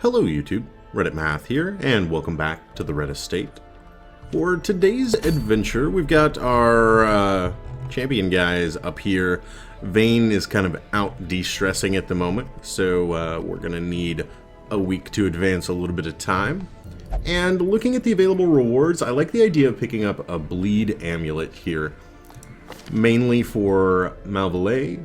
Hello YouTube, Reddit Math here, and welcome back to the Red Estate. For today's adventure, we've got our champion guys up here. Vane is kind of out de-stressing at the moment, so we're going to need a week to advance a little bit of time. And looking at the available rewards, I like the idea of picking up a bleed amulet here, mainly for Malvallet.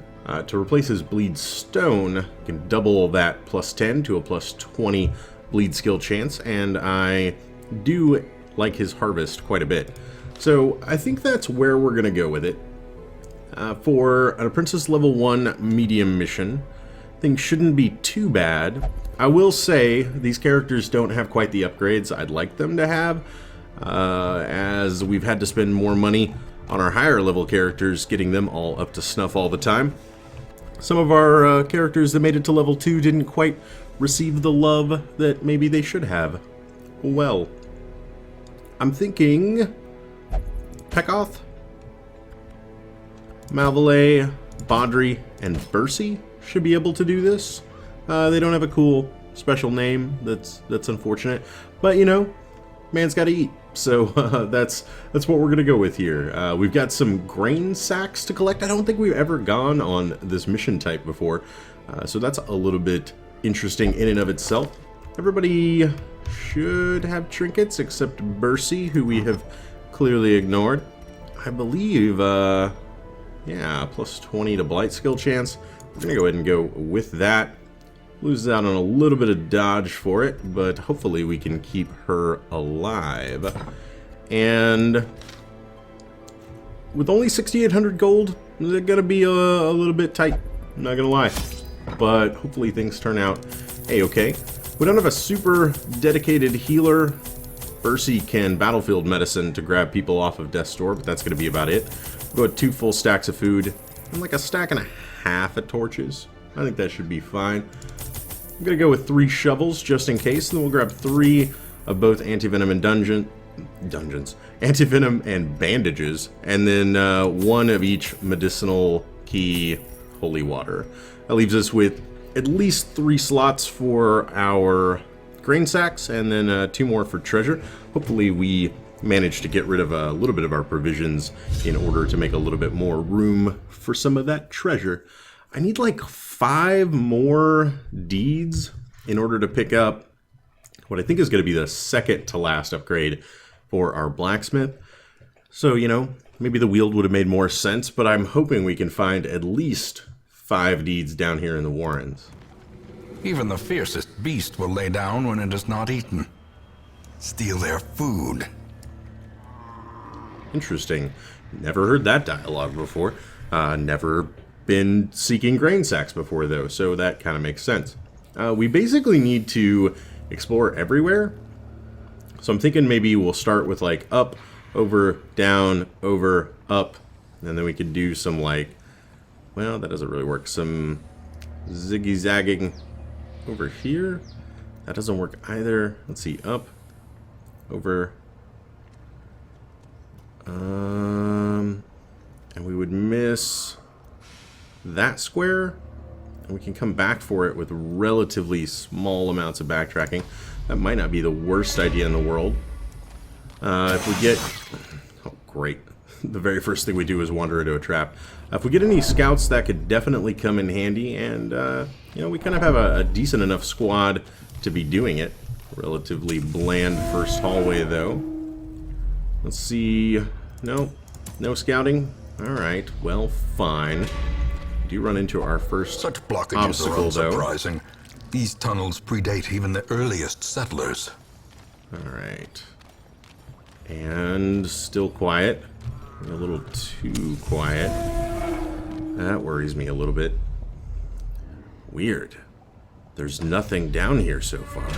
To replace his bleed stone, you can double that plus 10 to a plus 20 bleed skill chance, and I do like his harvest quite a bit. So I think that's where we're going to go with it. For an Apprentice level 1 medium mission, things shouldn't be too bad. I will say these characters don't have quite the upgrades I'd like them to have, as we've had to spend more money on our higher level characters, getting them all up to snuff all the time. Some of our characters that made it to level 2 didn't quite receive the love that maybe they should have. Well, I'm thinking Peccoth, Malvallet, Bodily, and Bercy should be able to do this. They don't have a cool special name. That's unfortunate, but you know, man's got to eat. So that's what we're gonna go with here. We've got some grain sacks to collect. I don't think we've ever gone on this mission type before, so that's a little bit interesting in and of itself. Everybody should have trinkets except Bercy, who we have clearly ignored. I believe, yeah, plus 20 to blight skill chance. We're gonna go ahead and go with that. Loses out on a little bit of dodge for it, but hopefully we can keep her alive. And with only 6,800 gold, they're gonna be a little bit tight, I'm not gonna lie. But hopefully things turn out a-okay. We don't have a super dedicated healer. Bercy can battlefield medicine to grab people off of death's door, but that's gonna be about it. We'll go with 2 full stacks of food and like a stack and a half of torches. I think that should be fine. I'm gonna go with 3 shovels just in case, and then we'll grab 3 of both anti-venom and anti-venom and bandages, and then 1 of each medicinal key holy water. That leaves us with at least 3 slots for our grain sacks, and then 2 more for treasure. Hopefully we manage to get rid of a little bit of our provisions in order to make a little bit more room for some of that treasure. I need like 5 more deeds in order to pick up what I think is going to be the second to last upgrade for our blacksmith. So, you know, maybe the wield would have made more sense, but I'm hoping we can find at least 5 deeds down here in the Warrens. Even the fiercest beast will lay down when it is not eaten. Steal their food. Interesting. Never heard that dialogue before. Never been seeking grain sacks before though, so that kind of makes sense. We basically need to explore everywhere, so I'm thinking maybe we'll start with like up, over, down, over, up, and then we could do some like, well, that doesn't really work, some ziggy-zagging over here. That doesn't work either. Let's see, up, over, and we would miss that square, and we can come back for it with relatively small amounts of backtracking. That might not be the worst idea in the world. If we get... oh, great. The very first thing we do is wander into a trap. If we get any scouts, that could definitely come in handy, and, you know, we kind of have a decent enough squad to be doing it. Relatively bland first hallway, though. Let's see... no scouting? Alright, well, fine. Do run into our first Such blockages obstacle, are unsurprising. These tunnels predate even the earliest settlers. Alright. And still quiet. A little too quiet. That worries me a little bit. Weird. There's nothing down here so far.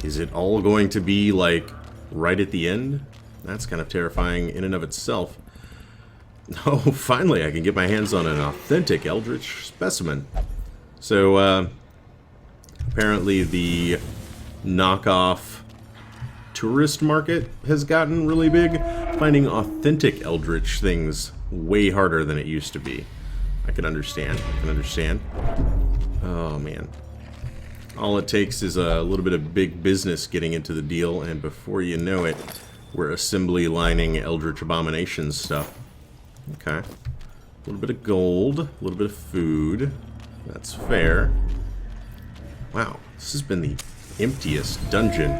Is it all going to be, like, right at the end? That's kind of terrifying in and of itself. Oh, finally I can get my hands on an authentic eldritch specimen. So, apparently the knockoff tourist market has gotten really big. Finding authentic eldritch things way harder than it used to be. I can understand. Oh, man. All it takes is a little bit of big business getting into the deal, and before you know it, we're assembly lining Eldritch Abomination stuff. Okay. A little bit of gold, a little bit of food. That's fair. Wow, this has been the emptiest dungeon.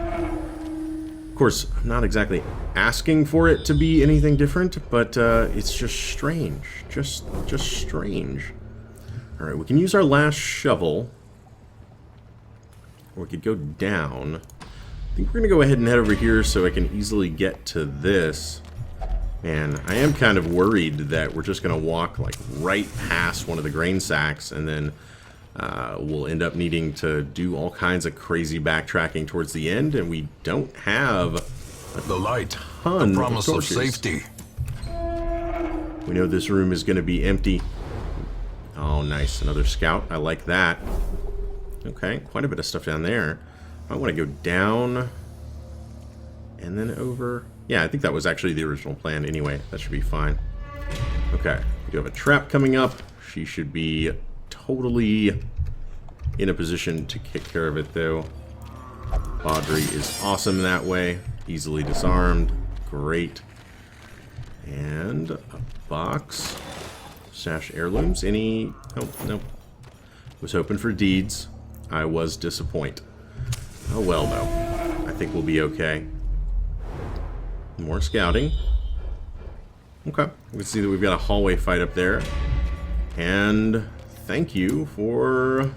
Of course, I'm not exactly asking for it to be anything different, but it's just strange. Just strange. Alright, we can use our last shovel. Or we could go down. I think we're going to go ahead and head over here so I can easily get to this. And I am kind of worried that we're just going to walk like right past one of the grain sacks, and then we'll end up needing to do all kinds of crazy backtracking towards the end, and we don't have the light, ton the promise of of torches. safety. We know this room is going to be empty. Oh, nice. Another scout. I like that. Okay, quite a bit of stuff down there. I want to go down and then over. Yeah, I think that was actually the original plan anyway. That should be fine. Okay, we do have a trap coming up. She should be totally in a position to take care of it, though. Bodily is awesome that way. Easily disarmed. Great. And a box. Stash heirlooms. Any... Oh, no. Was hoping for deeds. I was disappointed. Oh well, though. I think we'll be okay. More scouting. Okay. We can see that we've got a hallway fight up there. And thank you for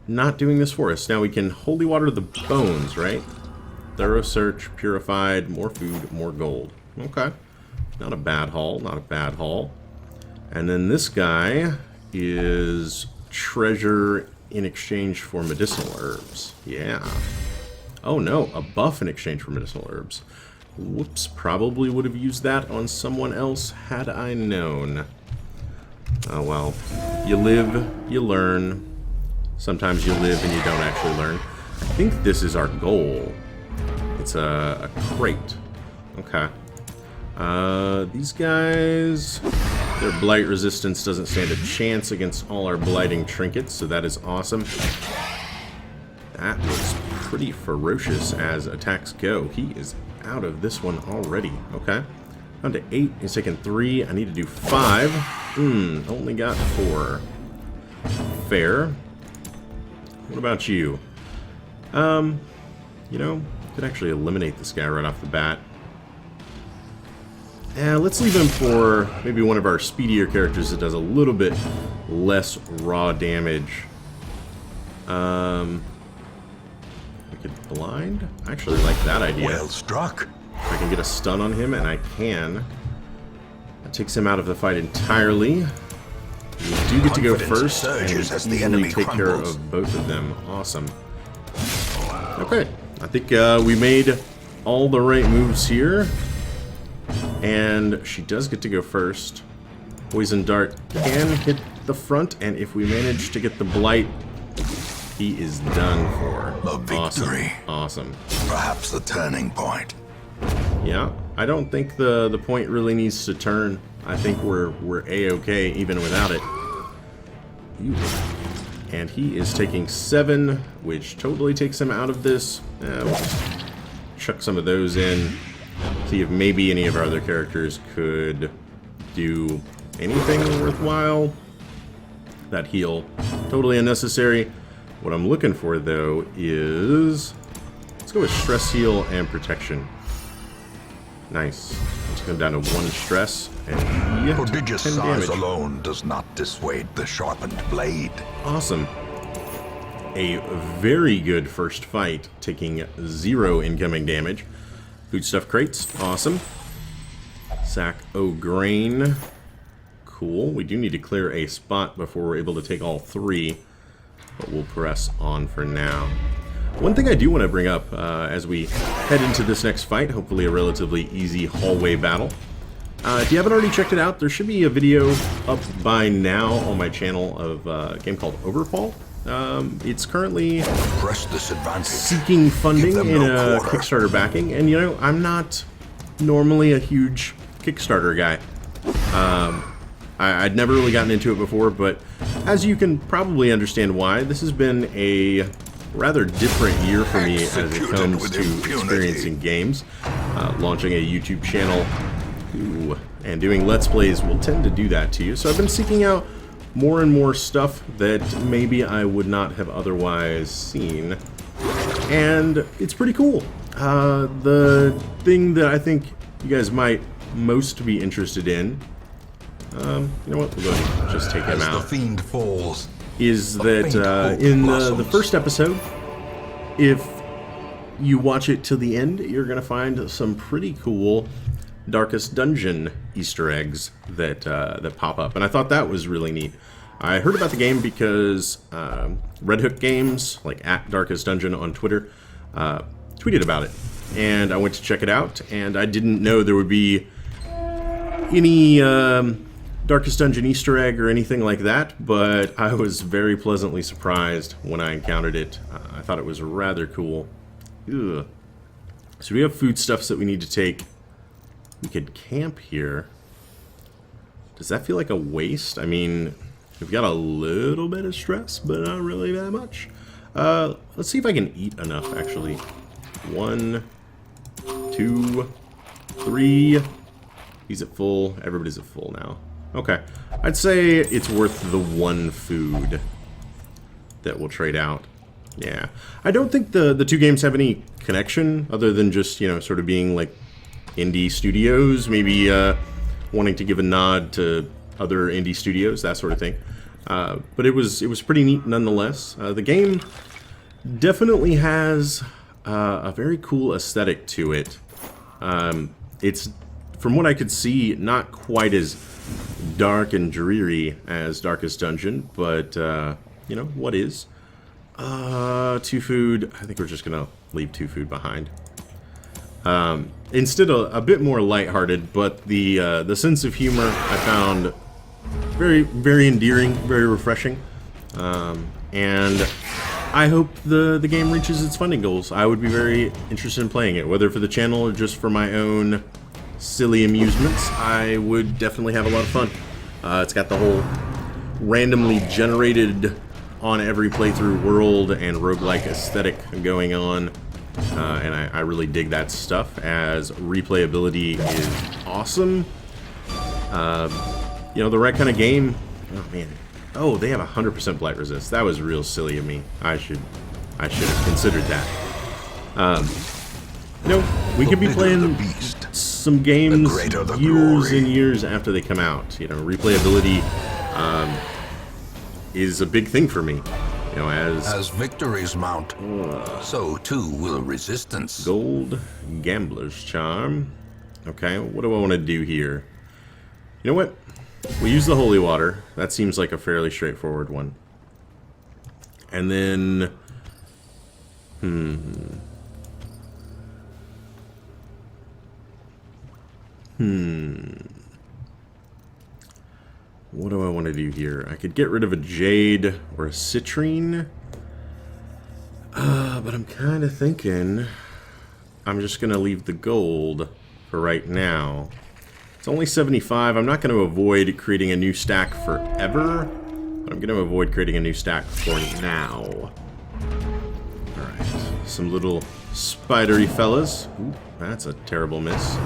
not doing this for us. Now we can holy water the bones, right? Thorough search, purified, more food, more gold. Okay. Not a bad haul, not a bad haul. And then this guy is treasure in exchange for medicinal herbs. Yeah. Oh no, a buff in exchange for medicinal herbs. Whoops, probably would have used that on someone else had I known. Oh well. You live, you learn. Sometimes you live and you don't actually learn. I think this is our goal. It's a crate. Okay. These guys... Their blight resistance doesn't stand a chance against all our blighting trinkets, so that is awesome. That looks pretty ferocious as attacks go. He is out of this one already. Okay. Down to 8. He's taking 3. I need to do 5. Only got 4. Fair. What about you? You know, could actually eliminate this guy right off the bat. Let's leave him for maybe one of our speedier characters that does a little bit less raw damage. We could blind. I actually like that idea. Well struck. If I can get a stun on him, and I can. That takes him out of the fight entirely. We do get to go first and easily take care of both of them. Awesome. Okay, I think we made all the right moves here. And she does get to go first. Poison Dart can hit the front, and if we manage to get the Blight, he is done for. A victory. Awesome. Perhaps the turning point. Yeah, I don't think the point really needs to turn. I think we're A-okay even without it. Ew. And he is taking 7, which totally takes him out of this. We'll just chuck some of those in. See if maybe any of our other characters could do anything worthwhile. That heal, totally unnecessary. What I'm looking for, though, is... Let's go with stress heal and protection. Nice. Let's come down to 1 stress. And yeah, prodigious 10 size damage. alone does not dissuade the sharpened blade. Awesome. A very good first fight, taking 0 incoming damage. Foodstuff crates, awesome. Sack o' grain, cool. We do need to clear a spot before we're able to take all 3, but we'll press on for now. One thing I do want to bring up as we head into this next fight, hopefully a relatively easy hallway battle. If you haven't already checked it out, there should be a video up by now on my channel of a game called Overfall. It's currently seeking funding in a Kickstarter backing, and you know, I'm not normally a huge Kickstarter guy. I'd never really gotten into it before, but as you can probably understand why, this has been a rather different year for me as it Executed comes with to impunity. experiencing games. Launching a YouTube channel and doing Let's Plays will tend to do that to you. So I've been seeking out more and more stuff that maybe I would not have otherwise seen. And it's pretty cool. The thing that I think you guys might most be interested in, you know what, we'll go ahead and just take him As the out, fiend falls, is a that faint hope in the blossoms. first episode, if you watch it till the end, you're going to find some pretty cool Darkest Dungeon Easter eggs that that pop up, and I thought that was really neat. I heard about the game because Red Hook Games, like at Darkest Dungeon on Twitter, tweeted about it, and I went to check it out, and I didn't know there would be any Darkest Dungeon Easter egg or anything like that, but I was very pleasantly surprised when I encountered it. I thought it was rather cool. Ugh. So we have foodstuffs that we need to take. We could camp here. Does that feel like a waste? I mean, we've got a little bit of stress, but not really that much. Let's see if I can eat enough, actually. 1, 2, 3. He's at full. Everybody's at full now. Okay. I'd say it's worth the 1 food that we'll trade out. Yeah. I don't think the two games have any connection other than just, you know, sort of being like indie studios, maybe wanting to give a nod to other indie studios, that sort of thing. But it was pretty neat nonetheless. The game definitely has a very cool aesthetic to it. It's, from what I could see, not quite as dark and dreary as Darkest Dungeon, but you know, what is? 2 food. I think we're just gonna leave 2 food behind. Instead a bit more lighthearted, but the sense of humor I found very, very endearing, very refreshing, and I hope the game reaches its funding goals. I would be very interested in playing it, whether for the channel or just for my own silly amusements. I would definitely have a lot of fun. It's got the whole randomly generated on every playthrough world and roguelike aesthetic going on. And I really dig that stuff, as replayability is awesome. You know, the right kind of game. Oh man. Oh, they have 100% blight resist. That was real silly of me. I should have considered that. You know, we could be playing some games years and years after they come out. You know, replayability is a big thing for me. You know, as victories mount, so too will resistance. Gold Gambler's Charm. Okay, what do I want to do here? You know what? We use the holy water. That seems like a fairly straightforward one. And then... What do I want to do here? I could get rid of a jade or a citrine. But I'm kind of thinking I'm just going to leave the gold for right now. It's only 75. I'm not going to avoid creating a new stack forever, but I'm going to avoid creating a new stack for now. Alright, some little spidery fellas. Ooh, that's a terrible miss.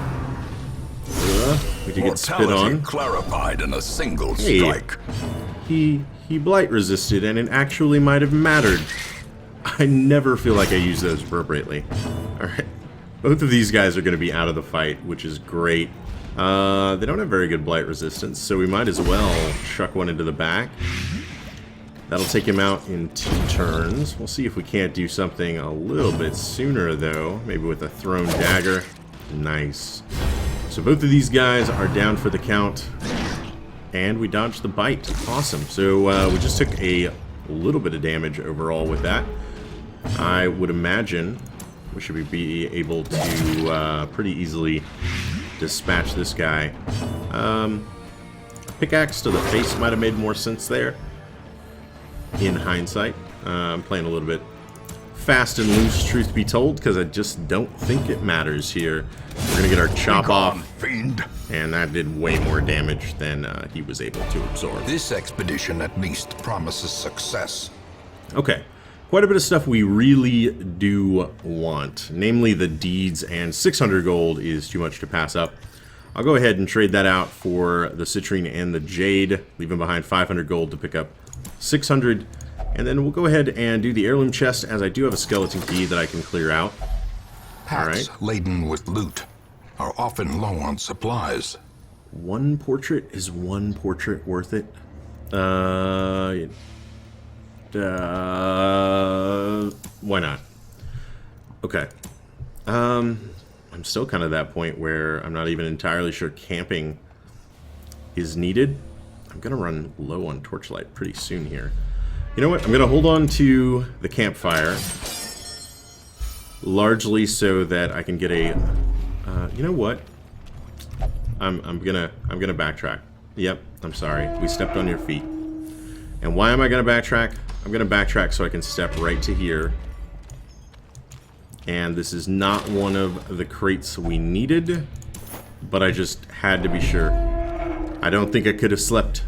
We did get spit on. Clarified in a single strike. He blight resisted, and it actually might have mattered. I never feel like I use those appropriately. Alright. Both of these guys are going to be out of the fight, which is great. They don't have very good blight resistance, so we might as well chuck one into the back. That'll take him out in 2 turns. We'll see if we can't do something a little bit sooner, though. Maybe with a thrown dagger. Nice. So both of these guys are down for the count. And we dodged the bite. Awesome. So we just took a little bit of damage overall with that. I would imagine we should be able to pretty easily dispatch this guy. Pickaxe to the face might have made more sense there, in hindsight. I'm playing a little bit fast and loose, truth be told, because I just don't think it matters here. We're gonna get our chop off, fiend. And that did way more damage than he was able to absorb. This expedition at least promises success. Okay, quite a bit of stuff we really do want, namely the deeds, and 600 gold is too much to pass up. I'll go ahead and trade that out for the citrine and the jade, leaving behind 500 gold to pick up 600. And then we'll go ahead and do the heirloom chest, as I do have a skeleton key that I can clear out. Packs laden with loot are often low on supplies. One portrait, is one portrait worth it? Why not? Okay. I'm still kind of that point where I'm not even entirely sure camping is needed. I'm gonna run low on torchlight pretty soon here. You know what? I'm gonna hold on to the campfire, largely so that I can get a. You know what? I'm gonna backtrack. Yep, I'm sorry. We stepped on your feet. And why am I gonna backtrack? I'm gonna backtrack so I can step right to here. And this is not one of the crates we needed, but I just had to be sure. I don't think I could have slept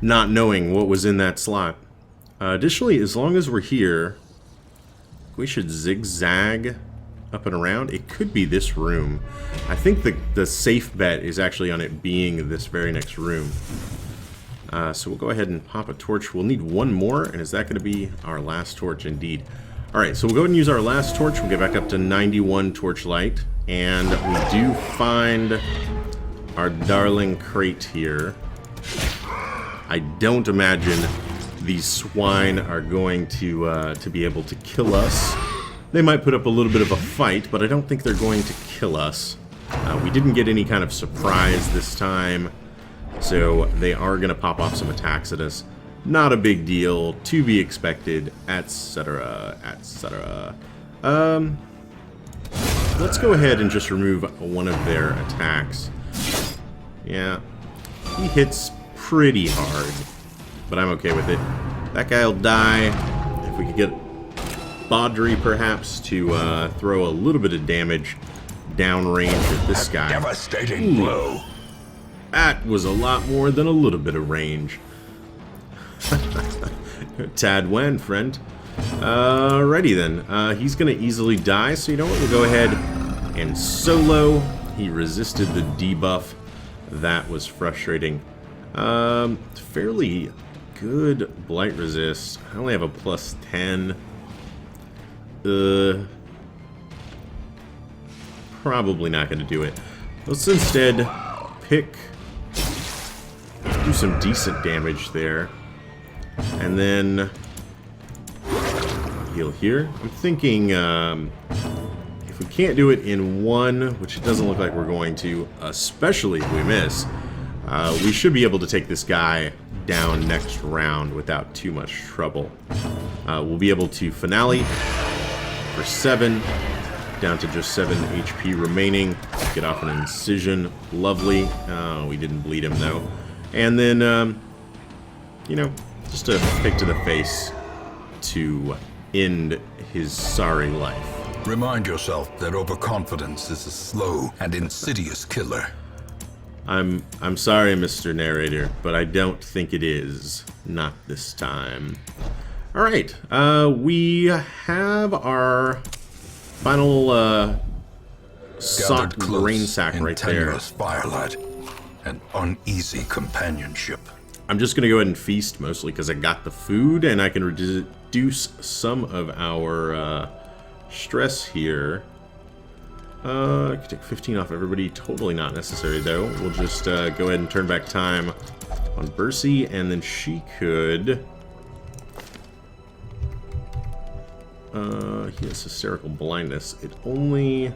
not knowing what was in that slot. Additionally, as long as we're here, we should zigzag up and around. It could be this room. I think the safe bet is actually on it being this very next room. So we'll go ahead and pop a torch. We'll need one more, and is that going to be our last torch? Indeed. Alright, so we'll go ahead and use our last torch. We'll get back up to 91 torchlight, and we do find our darling crate here. I don't imagine these swine are going to be able to kill us. They might put up a little bit of a fight, but I don't think they're going to kill us. We didn't get any kind of surprise this time, so they are going to pop off some attacks at us. Not a big deal, to be expected, etc., etc. Let's go ahead and just remove one of their attacks. Yeah, he hits pretty hard, but I'm okay with it. That guy'll die. If we could get Bodily perhaps to throw a little bit of damage downrange at this guy. Devastating blow. That was a lot more than a little bit of range. Tad Wen, friend. Alrighty then. He's gonna easily die, so you know what? We'll go ahead and solo. He resisted the debuff. That was frustrating. Fairly good blight resist. I only have a plus 10. Probably not going to do it. Let's instead do some decent damage there, and then heal here. I'm thinking if we can't do it in one, which it doesn't look like we're going to, especially if we miss, we should be able to take this guy down next round without too much trouble. We'll be able to finale for 7, down to just 7 HP remaining. Get off an incision. Lovely. We didn't bleed him though. And then, you know, just a pick to the face to end his sorry life. Remind yourself that overconfidence is a slow and insidious killer. I'm sorry, Mr. Narrator, but I don't think it is. Not this time. Alright, we have our final sought grain sack right there. Firelight and uneasy companionship. I'm just going to go ahead and feast, mostly because I got the food, and I can reduce some of our stress here. I could take 15 off everybody. Totally not necessary, though. We'll just go ahead and turn back time on Bercy, and then she could... he has hysterical blindness. It only...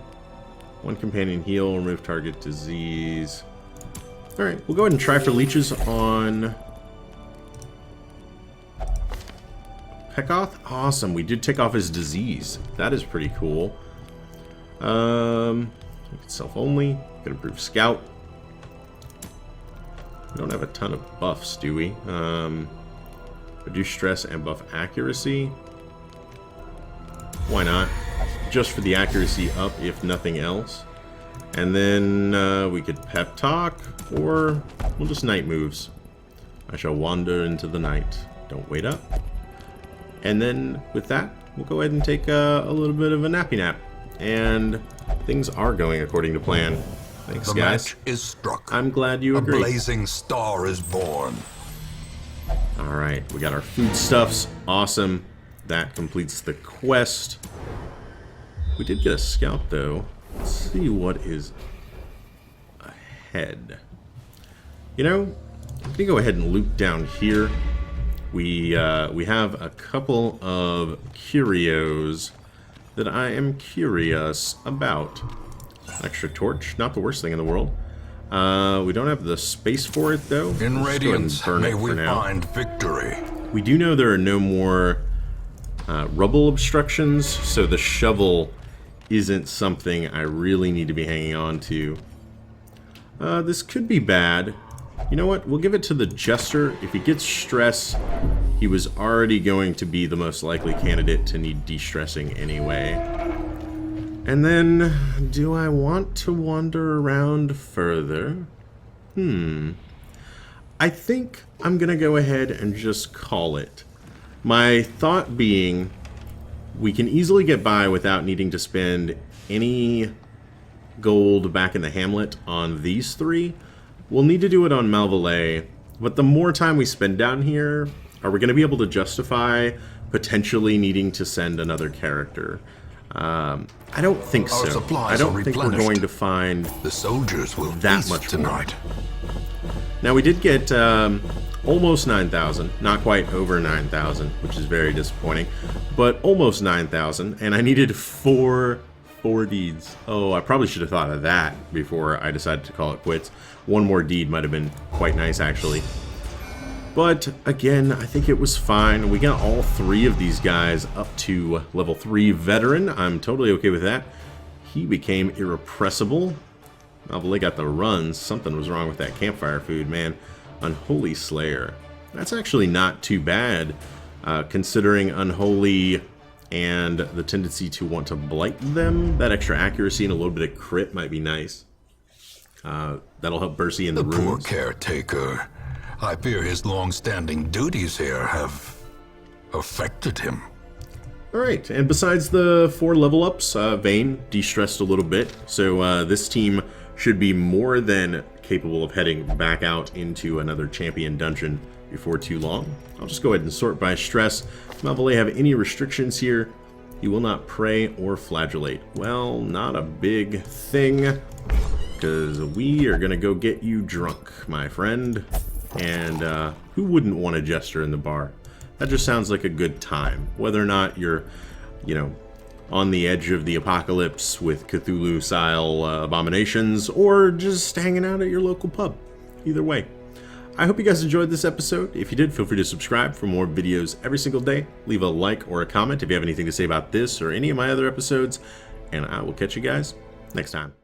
one companion heal, remove target disease. Alright, we'll go ahead and try for leeches on... Peccoth? Awesome, we did take off his disease. That is pretty cool. Self only. Can improve scout. We don't have a ton of buffs, do we? Reduce stress and buff accuracy. Why not? Just for the accuracy up, if nothing else. And then we could pep talk, or we'll just night moves. I shall wander into the night. Don't wait up. And then with that, we'll go ahead and take a little bit of a nappy nap. And things are going according to plan. Thanks, The guys. match is struck. I'm glad you A agree. blazing star is born. Alright, we got our foodstuffs. Awesome. That completes the quest. We did get a scout, though. Let's see what is ahead. You know, I'm going to go ahead and loop down here. We have a couple of curios that I am curious about. Extra torch, not the worst thing in the world. We don't have the space for it, though. In radiance, may we find victory. We do know there are no more rubble obstructions, so the shovel isn't something I really need to be hanging on to. This could be bad. You know what? We'll give it to the Jester. If he gets stress, he was already going to be the most likely candidate to need de-stressing anyway. And then, do I want to wander around further? I think I'm gonna go ahead and just call it. My thought being, we can easily get by without needing to spend any gold back in the hamlet on these three. We'll need to do it on Malvallet, but the more time we spend down here, are we going to be able to justify potentially needing to send another character? I don't think Our so. supplies I don't are think we're replenished. going to find The soldiers will that feast much tonight. Now we did get almost 9,000, not quite over 9,000, which is very disappointing, but almost 9,000, and I needed four deeds. Oh, I probably should have thought of that before I decided to call it quits. One more deed might have been quite nice, actually. But again, I think it was fine. We got all three of these guys up to level 3 veteran. I'm totally okay with that. He became irrepressible. Malvallet got the runs. Something was wrong with that campfire food, man. Unholy Slayer. That's actually not too bad, considering Unholy and the tendency to want to blight them. That extra accuracy and a little bit of crit might be nice. That'll help Bercy in the The poor rooms. caretaker. I fear his long-standing duties here have affected him. Alright, and besides the 4 level ups, Vayne de-stressed a little bit, so this team should be more than capable of heading back out into another champion dungeon before too long. I'll just go ahead and sort by stress. Malvallet have any restrictions here? He will not pray or flagellate. Well, not a big thing, because we are going to go get you drunk, my friend. And who wouldn't want a Jester in the bar? That just sounds like a good time. Whether or not you're, you know, on the edge of the apocalypse with Cthulhu-style abominations, or just hanging out at your local pub. Either way. I hope you guys enjoyed this episode. If you did, feel free to subscribe for more videos every single day. Leave a like or a comment if you have anything to say about this or any of my other episodes. And I will catch you guys next time.